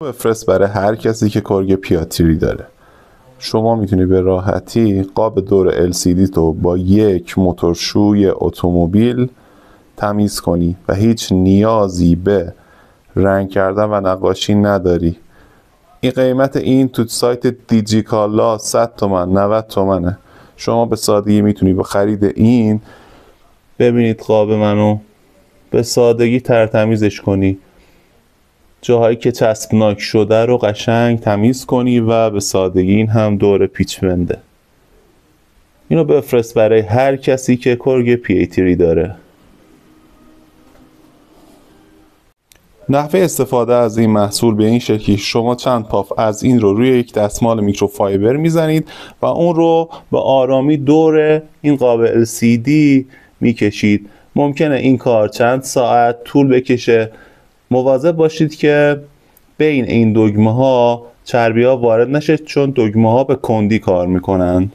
بفرست برای هر کسی که کرگ پیاتیری داره. شما میتونی به راحتی قاب دور LCD تو با یک موتورشوی اتومبیل تمیز کنی و هیچ نیازی به رنگ کردن و نقاشی نداری. این قیمت این تو سایت دیجیکالا 100 تومن 90 تومنه. شما به سادگی میتونی با خرید این ببینید قاب منو به سادگی تمیزش کنی، جاهایی که چسبناک شده رو قشنگ تمیز کنی و به سادگی این هم دور پیچ منده. اینو بفرست برای هر کسی که کرگ پیاتیری داره. نحوه استفاده از این محصول به این شکلی: شما چند پاف از این رو روی یک دستمال میکروفایبر میزنید و اون رو به آرامی دور این قاب LCD میکشید. ممکنه این کار چند ساعت طول بکشه. مواظب باشید که بین این دگمه ها چربی ها وارد نشه، چون دگمه ها به کندی کار میکنن.